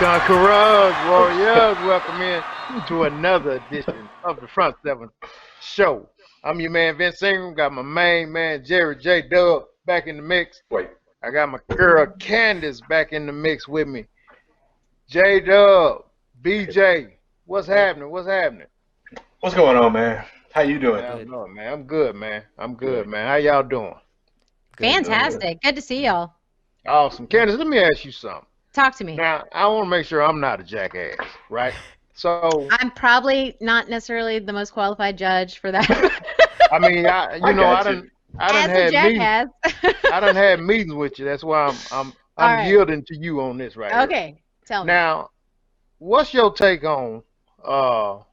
Conquerors, Warriors, welcome in to another edition of the Front Seven Show. I'm your man Vince Ingram, got my main man Jerry J. Dub back in the mix. Wait. I got my girl Candace back in the mix with me. J Dub, BJ, what's happening? What's happening? What's going on, man? How you doing? I don't know, man. I'm good, man. I'm good, man. How y'all doing? Fantastic. Good to see y'all. Awesome. Candace, let me ask you something. Talk to me. Now, I want to make sure I'm not a jackass, right? So I'm probably not necessarily the most qualified judge for that. I mean, I done As a had meetings. jackass. I done had meetings with you. That's why I'm right. yielding to you on this right here. Okay, tell me. Now, what's your take on the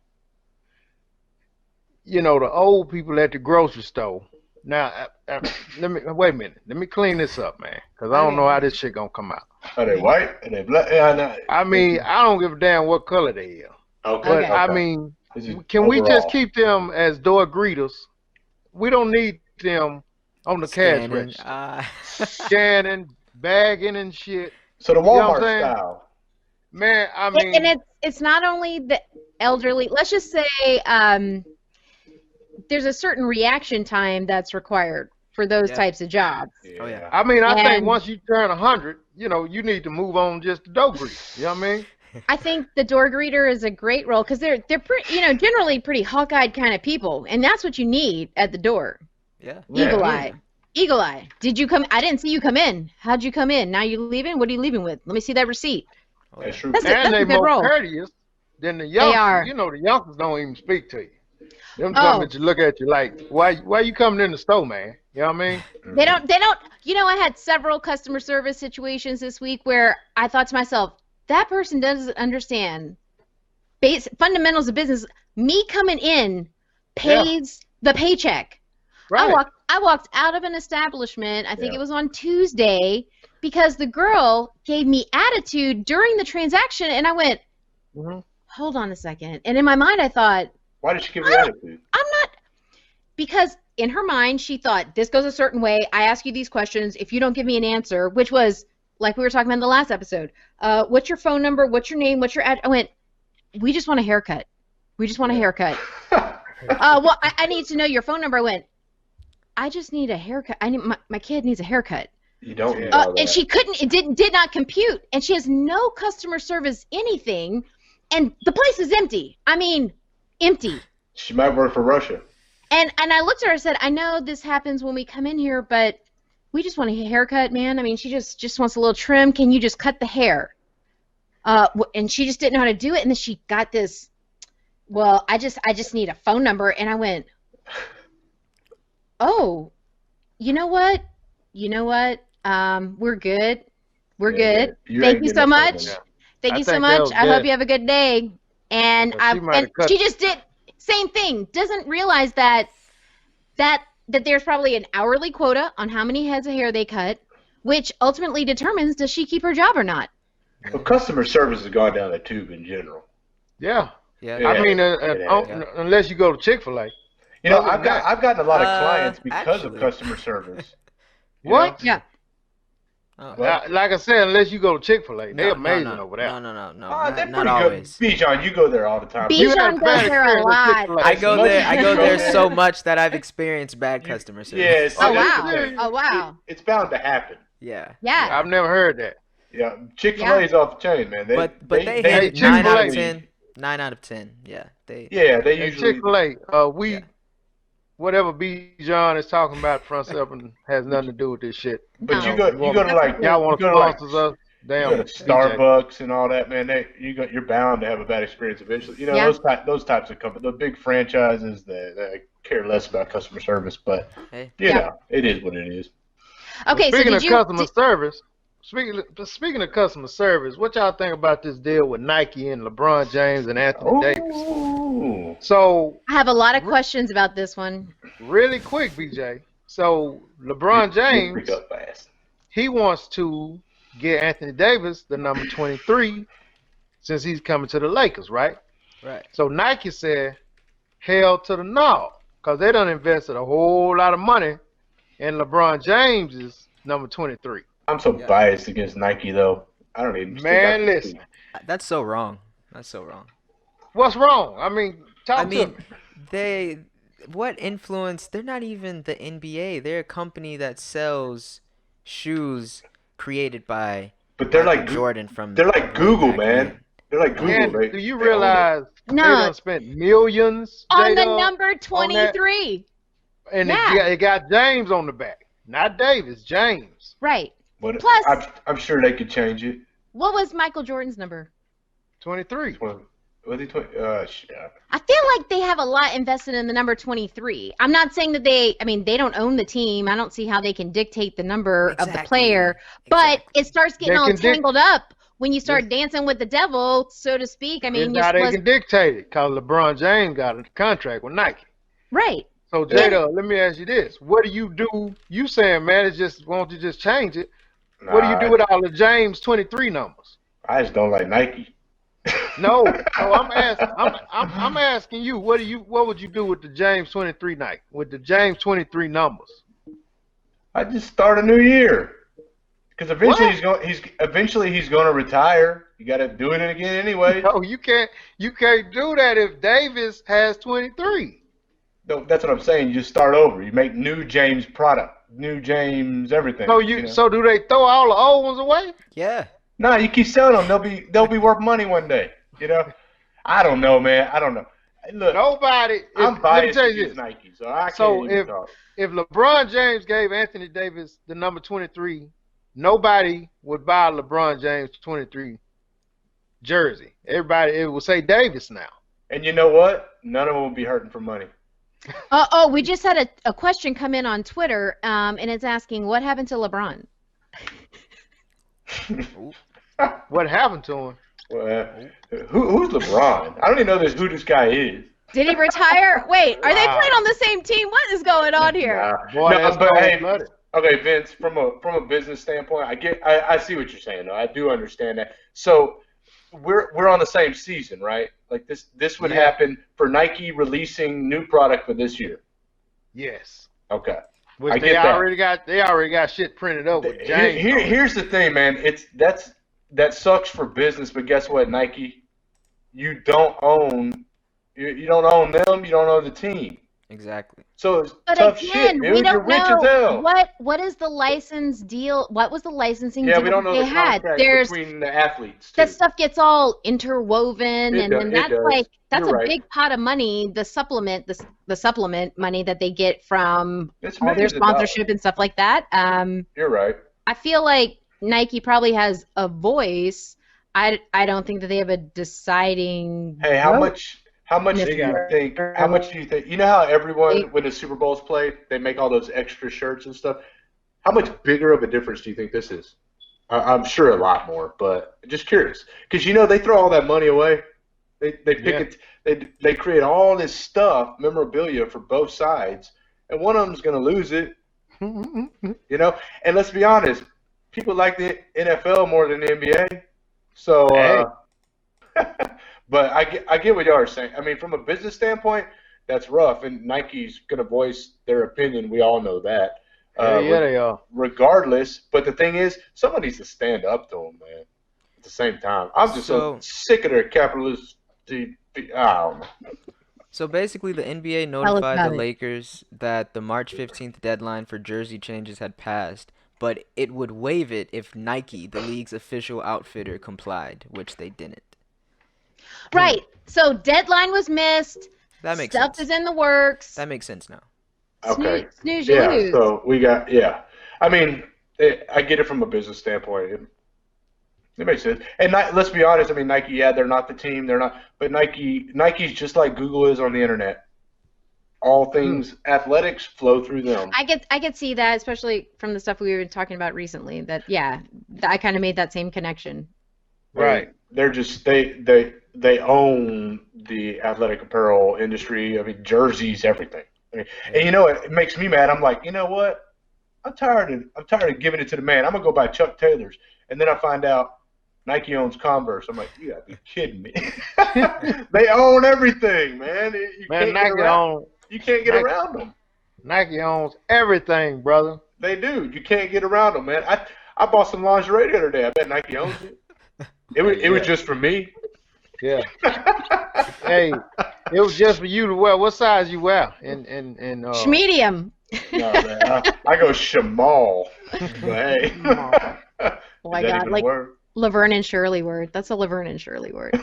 old people at the grocery store? Now, let me wait a minute. Let me clean this up, man, because I don't know how this shit gonna come out. Are they white? Are they black? Yeah, no. I mean, I don't give a damn what color they are. Okay. But Okay. I mean, This is can we just overall. keep them as door greeters? We don't need them on the cash register. Scanning, bagging and shit. So the know what I'm Walmart saying? style. Man, I mean, And it's not only the elderly. Let's just say there's a certain reaction time that's required for those types of jobs. Yeah. Oh, yeah. I mean, I think And- once you turn 100, you need to move on just to dough grease. You know what I mean? I think the door greeter is a great role because they're pretty, generally pretty hawk-eyed kind of people, and that's what you need at the door. Yeah. Eagle Yeah. eye. Eagle eye. Did you come? I didn't see you come in. How'd you come in? Now you leaving? What are you leaving with? Let me see that receipt. Oh, That's yeah. true. That's it. And they a good more role. courteous than the youngsters. are. The youngsters don't even speak to you. Them Oh. come to look at you like, why you coming in the store, man? You know what I mean? They don't. I had several customer service situations this week where I thought to myself, that person doesn't understand fundamentals of business. Me coming in pays the paycheck. Right. I walked out of an establishment, I think Yeah. it was on Tuesday, because the girl gave me attitude during the transaction, and I went, Mhm. hold on a second. And in my mind, I thought, Why did she give you attitude? I'm not, because in her mind, she thought, this goes a certain way. I ask you these questions. If you don't give me an answer, which was, like we were talking about in the last episode, what's your phone number? What's your name? What's your address? I went, we just want a haircut. We just want a haircut. Well, I need to know your phone number. I went, I just need a haircut. I need my kid needs a haircut. You don't need all that. And she couldn't, it did not compute. And she has no customer service anything. And the place is empty. I mean, empty. She might work for Russia. And I looked at her and said, I know this happens when we come in here, but we just want a haircut, man. I mean, she just wants a little trim. Can you just cut the hair? And she just didn't know how to do it. And then she got this, well, I just need a phone number. And I went, oh, you know what? We're good. We're good. You Thank ain't you getting so that much. phone Thank I you so think that much. was I hope good. you have a good day. And Well, she might have cut- she just did same thing. Doesn't realize that there's probably an hourly quota on how many heads of hair they cut, which ultimately determines does she keep her job or not. Well, customer service has gone down the tube in general. Yeah. Yeah. Yeah. I mean, Yeah. unless you go to Chick-fil-A. You know, Other than I've gotten a lot of clients because actually. of customer service. You What? know? Yeah. Oh. Like I said, unless you go to Chick-fil-A, they're No, amazing no, over there. No. They're Not pretty always. good. Bijan, you go there all the time. You Bijan had a bad goes there a experience at lot. Chick-fil-A. I go Much there. as I you go go there there- so much that I've experienced bad customer service. Yes. Oh, wow. Oh, wow. It's bound to happen. Yeah. Yeah. I've never heard that. Yeah, Chick-fil-A is off the chain, man. But they they hit it 9 out of Chick-fil-A. 10. 9 out of 10. Yeah. Yeah, they At usually. Chick-fil-A, Yeah. whatever Bijan is talking about, front seven has nothing to do with this shit. But No. you go to like Y'all want you to go to like sponsor us? you Damn, go to BJ. Starbucks and all that, man. You're bound to have a bad experience eventually. You know Yeah. those types of companies, the big franchises that care less about customer service, but Hey. you Yeah. know it is what it is. Okay, so Speaking did of you customer service, speaking of customer service, what y'all think about this deal with Nike and LeBron James and Anthony Davis? Ooh. So I have a lot of questions about this one. really quick, BJ. So LeBron You James, pick up fast. he wants to get Anthony Davis the number 23 since he's coming to the Lakers, right? Right. So Nike said, hell to the no, because they done invested a whole lot of money in LeBron James is number 23. I'm so Yeah. biased against Nike though. I don't even. Man, listen. That's so wrong. That's so wrong. What's wrong? I mean, I talk to mean, me. they what influence? They're not even the NBA. They're a company that sells shoes created by But Michael Jordan from they're like way Google, back man. when. They're like Oh, Google. Candace, do you They own it. realize they No, done spent millions, on the J-Dub, number on that? 23. And Yeah, it got James on the back. Not Davis, James. right. But Plus, I'm sure they could change it. what was Michael Jordan's number? 23. Was he 20? Shit. I feel like they have a lot invested in the number 23. I'm not saying that they don't own the team. I don't see how they can dictate the number of the exactly. player, but Exactly. it starts getting They all can tangled up when you start dancing with the devil, so to speak. I mean, Here's you're how they supposed can dictate it, because LeBron James got a contract with Nike. right. So, Yeah. Jada, let me ask you this. What do you do? You saying, man, it's just, why don't you just change it? What do you do with all the James 23 numbers? I just don't like Nike. No, I'm asking you, what would you do with the James 23 Nike, with the James 23 numbers? I just start a new year. Because eventually What? he's going to retire. You got to do it again anyway. No, you can't do that if Davis has 23. No, that's what I'm saying. You just start over. You make new James product, new James everything. So know? so do they throw all the old ones away? Yeah. No, you keep selling them. They'll be worth money one day. You know. I don't know, man. I don't know. Look, Nobody. I'm Let me biased tell you against this. Nike, so I So can't even talk. if LeBron James gave Anthony Davis the number 23, nobody would buy a LeBron James 23 jersey. Everybody, it will say Davis now. And you know what? None of them will be hurting for money. We just had a question come in on Twitter, and it's asking what happened to LeBron. What happened to him? Well, who's LeBron? I don't even know who this guy is. Did he retire? Wait, are they Wow. playing on the same team? What is going on here? Nah. Boy, No, that's but hey, cold-blooded. okay, Vince. From a business standpoint, I see what you're saying. Though I do understand that. So we're on the same season, right? Like this would Yeah. happen for Nike releasing new product for this year. Yes. Okay. Which I they get that. already got shit printed up with James. on it. Here's the thing, man. That sucks for business, but guess what, Nike? You don't own them. You don't own the team. Exactly. So it's But tough again, shit, dude. we You're don't rich as hell. know what is the license deal. What was the licensing Yeah, deal we don't know they the had? contract There's between the athletes. that Too. stuff gets all interwoven, It and does- then it that's does. like that's You're a right. big pot of money. The supplement money that they get from It's all their millions of dollars. sponsorship and stuff like that. You're right. I feel like Nike probably has a voice. I don't think that they have a deciding. Hey, how vote. much? How much do They you got- think? How much do you think? You know how everyone, when the Super Bowl's played, they make all those extra shirts and stuff. How much bigger of a difference do you think this is? I'm sure a lot more, but just curious, because they throw all that money away. They pick it. They create all this stuff, memorabilia for both sides, and one of them's going to lose it. And let's be honest, people like the NFL more than the NBA. So. Hey. But I get what y'all are saying. I mean, from a business standpoint, that's rough, and Nike's going to voice their opinion. We all know that. Yeah, they are. Regardless, but the thing is, someone needs to stand up to them, man. At the same time, I'm just so sick of their capitalist. I don't know. So basically, the NBA us notified about the it. Lakers that the March 15th deadline for jersey changes had passed, but it would waive it if Nike, the league's official outfitter, complied, which they didn't. Right. So deadline was missed. That makes Stuff sense. is in the works. That makes sense now. Okay. Snooze you Yeah. lose. So we got I mean, I get it from a business standpoint. It makes sense. And let's be honest. I mean, Nike. Yeah, they're not the team. They're not. But Nike's just like Google is on the internet. All things athletics flow through them. I could see that, especially from the stuff we were talking about recently. That I kind of made that same connection. Right. They're just they own the athletic apparel industry. I mean, jerseys, everything. I mean, and it makes me mad. I'm like, you know what? I'm tired of giving it to the man. I'm gonna go buy Chuck Taylors, and then I find out Nike owns Converse. I'm like, you gotta be kidding me. They own everything, man. You can't get around them. Nike owns everything, brother. They do. You can't get around them, man. I bought some lingerie the other day. I bet Nike owns it. It was just for me. Yeah. Hey, it was just for you to wear. What size you wear? And Schmedium. No, man, I go Shamal. But hey, Shamal. Oh my is that God, even a like word? Laverne and Shirley word. That's a Laverne and Shirley word.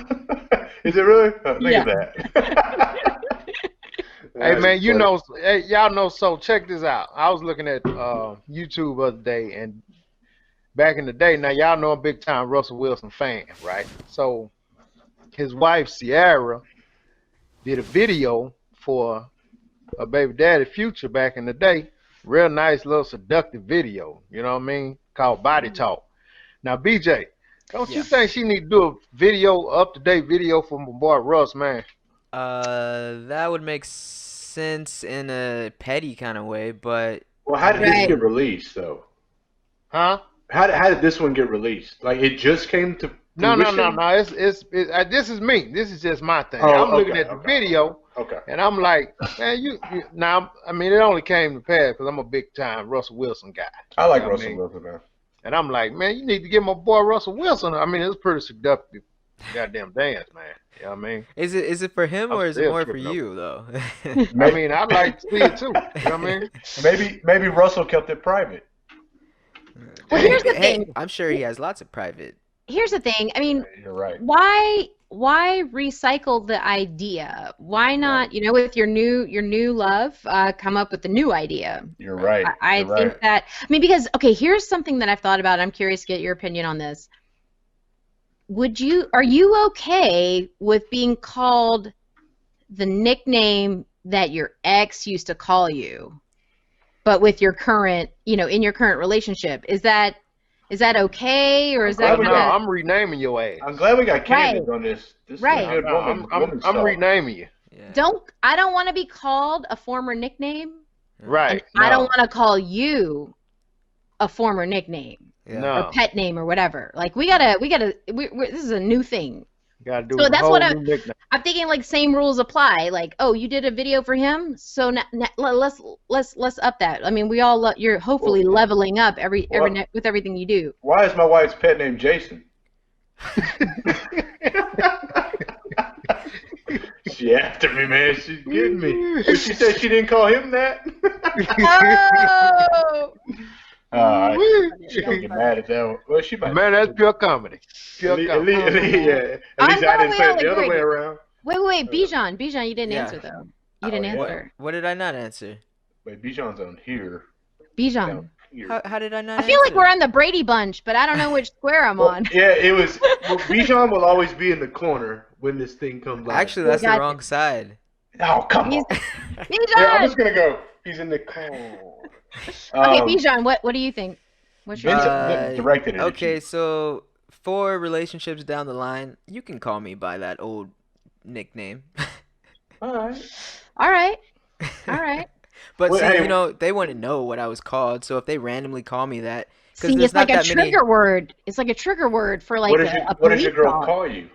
Is it really? Think Yeah. of that. hey That man, is you funny. know, hey, y'all know. So check this out. I was looking at YouTube the other day, and back in the day, now y'all know I'm a big time Russell Wilson fan, right? So his wife Sierra did a video for her baby daddy Future back in the day. Real nice little seductive video, you know what I mean? Called Body Talk. Now BJ, don't you Yeah. think she need to do a video, up to date video for my boy Russ, man? That would make sense in a petty kind of way, but Well, I how did this Right. get mean, released, though? Huh? How did this one get released? Like, it just came to fruition? No. This is me. This is just my thing. I'm Oh, looking okay, at the okay, video, okay. and I'm like, man, you now. I mean, it only came to pass because I'm a big time Russell Wilson guy. I like You know what I Russell mean? Wilson, man. And I'm like, man, you need to give my boy Russell Wilson. I mean, it's pretty seductive, goddamn dance, man. You know what I mean? is it for him I'm or is it still more for tripping over. you though? I May- mean, I'd like to see it too. You know what I mean? maybe Russell kept it private. Well, Dang. here's the Hey, thing. I'm sure he has lots of private. Here's the thing. I mean, You're right. why recycle the idea? Why not, with your new love, come up with a new idea? You're right. I You're think right. that, I mean, because, okay, here's something that I've thought about. I'm curious to get your opinion on this. Are you okay with being called the nickname that your ex used to call you, but with your current, in your current relationship? Is that okay, or is that glad we No, kind of I'm renaming your ass. I'm glad we got candid Right. on this. This is Right. good No, woman I'm talk. renaming you. Yeah. I don't want to be called a former nickname, and Right? I don't No, want to call you a former nickname Yeah. or no. pet name or whatever. Like we this is a new thing. Got to do So with a that's whole what new nickname. I'm thinking. Like same rules apply. Like, oh, you did a video for him, so let's up that. I mean, we all you're hopefully Well, leveling up What? with everything you do. Why is my wife's pet name Jason? She after me, man. She's getting me. But she said she didn't call him that. Oh, She gonna get mad at that one. Well, she might. Man, that's pure comedy. Pure At comedy. least, yeah. At least I didn't say it the other way around. wait, Bijan, you didn't Yeah. answer though. You didn't yeah. answer. What did I not answer? Wait, Bijan's on here. Bijan. Down here. How did I not I feel like answer? we're on the Brady Bunch, but I don't know which square I'm Well, on. yeah, it was. Well, Bijan will always be in the corner when this thing comes live. Actually, that's the Gotcha. wrong side. Oh, come He's- on. Bijan. Yeah, I'm just gonna go. He's in the corner. Okay, Bijan, what do you think? What's your Vince directed it. at Okay, you. so for relationships down the line, you can call me by that old nickname. All right. All right. All right. But Well, see, hey- they wouldn't know what I was called, so if they randomly call me that, because See, there's it's like not a that many. trigger word. It's like a trigger word for like What does a what does police your girl dog. call you?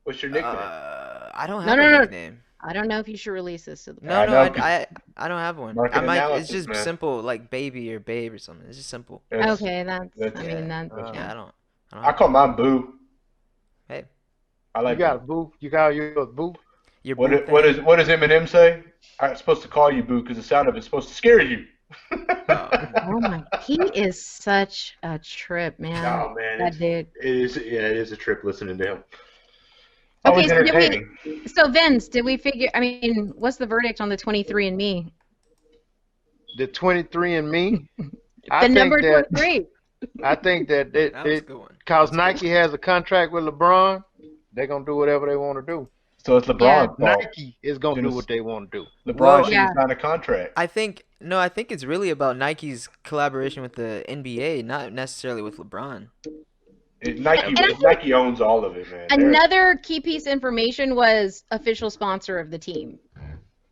What's your nickname? I don't No, have no, a no. nickname. I don't know if you should release this to the No, I no, know, I, 'cause I don't have one. market I might. It's analysis, just man. simple, like baby or babe or something. It's just simple. That's- Okay, I that's- mean, yeah. that's Yeah, I don't. I call mine Boo. Hey, I You like got a that. boo? You call yours boo? your What, boo it- what, thing? is, what does Eminem say? I'm supposed to call you Boo because the sound of it's supposed to scare you. Oh my, he is such a trip, man. Oh, man. That dude. It is a trip listening to him. Okay, Always so did we- entertaining. So Vince, did we figure? I mean, what's the verdict on the 23andMe? The 23andMe? The number 23. I think that That was a it good one. cause That's a good Nike has a contract with LeBron, they're gonna do whatever they want to do. So it's LeBron's fault. Nike is gonna do Should've- what they want to do. LeBron Well, should yeah. sign a contract. I think it's really about Nike's collaboration with the NBA, not necessarily with LeBron. Nike owns all of it, man. Another key piece of information was official sponsor of the team.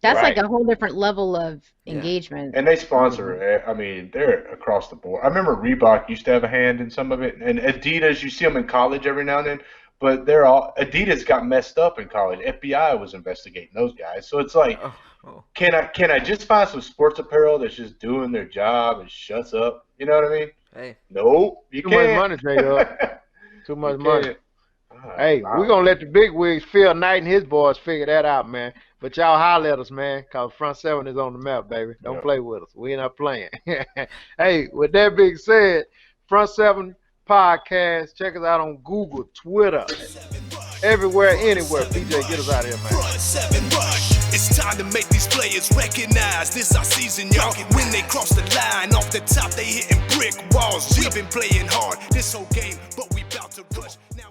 That's Right. like a whole different level of Yeah. engagement. And they sponsor. I mean, they're across the board. I remember Reebok used to have a hand in some of it, and Adidas. You see them in college every now and then, but Adidas got messed up in college. FBI was investigating those guys, so it's like, Oh. can I just find some sports apparel that's just doing their job and shuts up? You know what I mean? Hey, No, you Too can't. much money, J-Dub. Too much You money. can't. Hey, we're Wow. gonna let the big wigs, Phil Knight and his boys, figure that out, man. But y'all holler at us, man, cause front seven is on the map, baby. Don't Yeah. play with us. We not playing. Hey, with that being said, front seven podcast. Check us out on Google, Twitter, everywhere, anywhere. PJ, get us out of here, man. Front seven rush. It's time to make these players recognize this our season, y'all. When they cross the line, off the top they hitting brick walls. We've been playing hard this whole game, but we bout to rush. Now